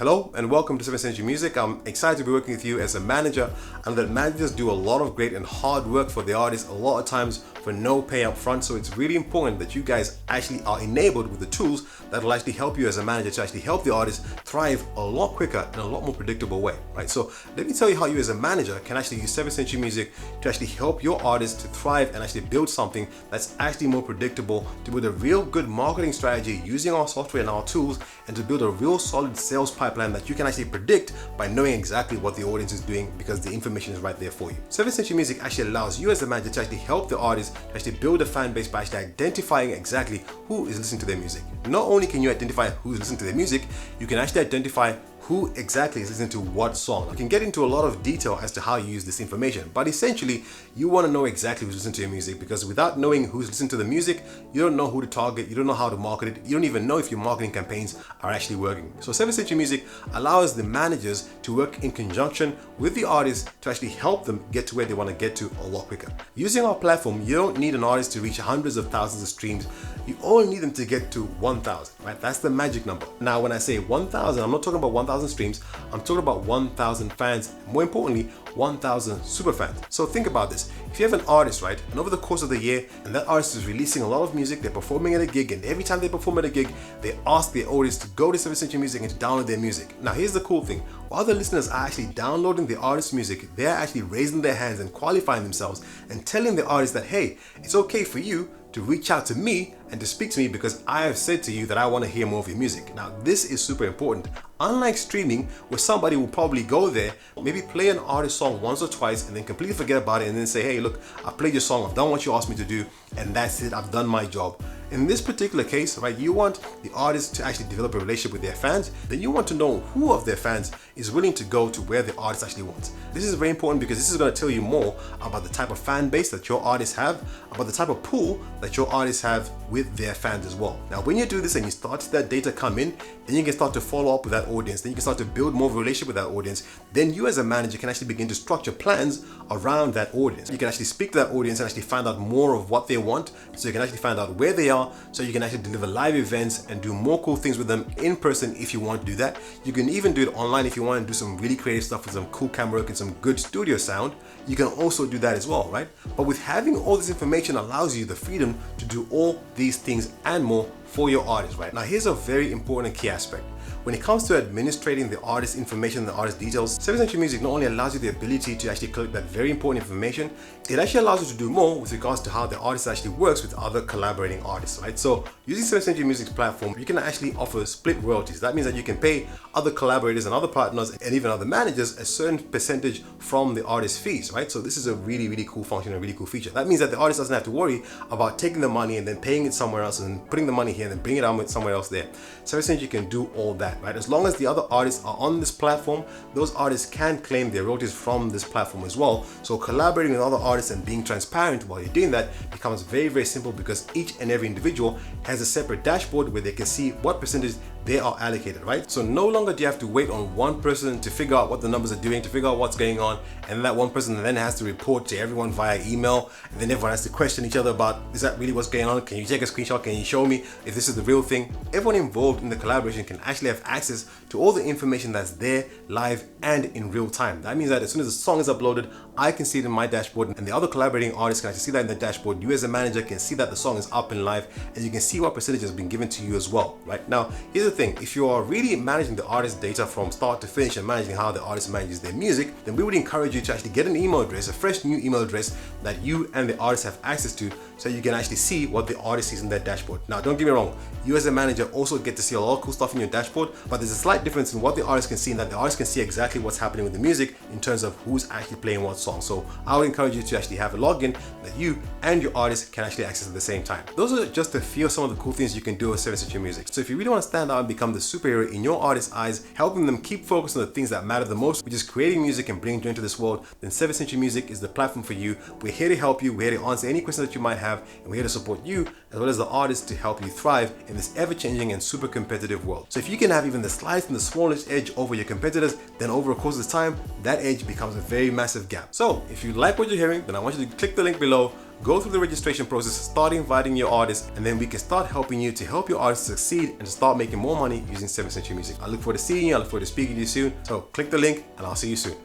Hello and welcome to 7th Century Music. I'm excited to be working with you as a manager, and that managers do a lot of great and hard work for the artists, a lot of times for no pay up front. So it's really important that you guys actually are enabled with the tools that will actually help you as a manager to actually help the artist thrive a lot quicker in a lot more predictable way, right? So let me tell you how you as a manager can actually use 7th Century Music to actually help your artists to thrive and actually build something that's actually more predictable, to build a real good marketing strategy using our software and our tools, and to build a real solid sales pipeline that you can actually predict by knowing exactly what the audience is doing, because the information is right there for you. 7th Century Music actually allows you as a manager to actually help the artist to actually build a fan base by actually identifying exactly who is listening to their music. Not only can you identify who's listening to their music, you can actually identify who exactly is listening to what song. You can get into a lot of detail as to how you use this information, but essentially you want to know exactly who's listening to your music, because without knowing who's listening to the music, you don't know who to target, you don't know how to market it, you don't even know if your marketing campaigns are actually working. So 7th Century Music allows the managers to work in conjunction with the artists to actually help them get to where they want to get to a lot quicker. Using our platform, you don't need an artist to reach hundreds of thousands of streams. You only need them to get to 1,000, right? That's the magic number. Now, when I say 1,000, I'm not talking about 1,000 streams, I'm talking about 1,000 fans, more importantly, 1,000 super fans. So think about this. If you have an artist, right, and over the course of the year, and that artist is releasing a lot of music, they're performing at a gig, and every time they perform at a gig, they ask their audience to go to 7th Century Music and to download their music. Now, here's the cool thing. While the listeners are actually downloading the artist's music, they're actually raising their hands and qualifying themselves and telling the artist that, hey, it's okay for you to reach out to me and to speak to me because I have said to you that I want to hear more of your music. Now, this is super important. Unlike streaming, where somebody will probably go there, maybe play an artist song once or twice and then completely forget about it and then say, hey, look, I played your song, I've done what you asked me to do, and that's it, I've done my job. In this particular case, right, you want the artist to actually develop a relationship with their fans. Then you want to know who of their fans is willing to go to where the artist actually wants. This is very important because this is going to tell you more about the type of fan base that your artists have, about the type of pool that your artists have with their fans as well. Now, when you do this and you start to see that data come in, then you can start to follow up with that audience. Then you can start to build more of a relationship with that audience. Then you as a manager can actually begin to structure plans around that audience. You can actually speak to that audience and actually find out more of what they want. So you can actually find out where they are, so you can actually deliver live events and do more cool things with them in person if you want to do that. You can even do it online if you want to do some really creative stuff with some cool camera work and some good studio sound. You can also do that as well, right? But with having all this information allows you the freedom to do all these things and more for your artist, right? Now, here's a very important key aspect. When it comes to administrating the artist information, the artist details, 7th Century Music not only allows you the ability to actually collect that very important information, it actually allows you to do more with regards to how the artist actually works with other collaborating artists, right? So using 7th Century Music's platform, you can actually offer split royalties. That means that you can pay other collaborators and other partners and even other managers a certain percentage from the artist's fees, right? So this is a really, really cool function, a really cool feature. That means that the artist doesn't have to worry about taking the money and then paying it somewhere else and putting the money here and then bringing it out somewhere else there. 7th Century can do all that, right? As long as the other artists are on this platform, those artists can claim their royalties from this platform as well. So collaborating with other artists and being transparent while you're doing that becomes very, very simple, because each and every individual has a separate dashboard where they can see what percentage they are allocated, right? So no longer do you have to wait on one person to figure out what the numbers are doing, to figure out what's going on, and that one person then has to report to everyone via email, and then everyone has to question each other about, is that really what's going on? Can you take a screenshot? Can you show me if this is the real thing? Everyone involved in the collaboration can actually have access to all the information that's there live and in real time. That means that as soon as the song is uploaded, I can see it in my dashboard, and the other collaborating artists can actually see that in the dashboard. You as a manager can see that the song is up and live, and you can see what percentage has been given to you as well, right? Now, here's the thing. If you are really managing the artist data from start to finish and managing how the artist manages their music, then we would encourage you to actually get an email address, a fresh new email address that you and the artist have access to, so you can actually see what the artist sees in their dashboard. Now, don't get me wrong, you as a manager also get to see a lot of cool stuff in your dashboard, but there's a slight difference in what the artist can see, and that the artist can see exactly what's happening with the music in terms of who's actually playing what song. So I would encourage you to actually have a login that you and your artist can actually access at the same time. Those are just a few of some of the cool things you can do with 7th Century Music. So if you really want to stand out and become the superhero in your artist's eyes, helping them keep focused on the things that matter the most, which is creating music and bringing joy into this world, then 7th Century Music is the platform for you. We're here to help you, we're here to answer any questions that you might have, and we're here to support you as well as the artists to help you thrive in this ever-changing and super competitive world. So if you can have even the slightest and the smallest edge over your competitors, then over a course of time, that edge becomes a very massive gap. So if you like what you're hearing, then I want you to click the link below, Go through the registration process, start inviting your artists, and then we can start helping you to help your artists succeed and to start making more money using 7th Century Music. I look forward to seeing you. I look forward to speaking to you soon. So click the link and I'll see you soon.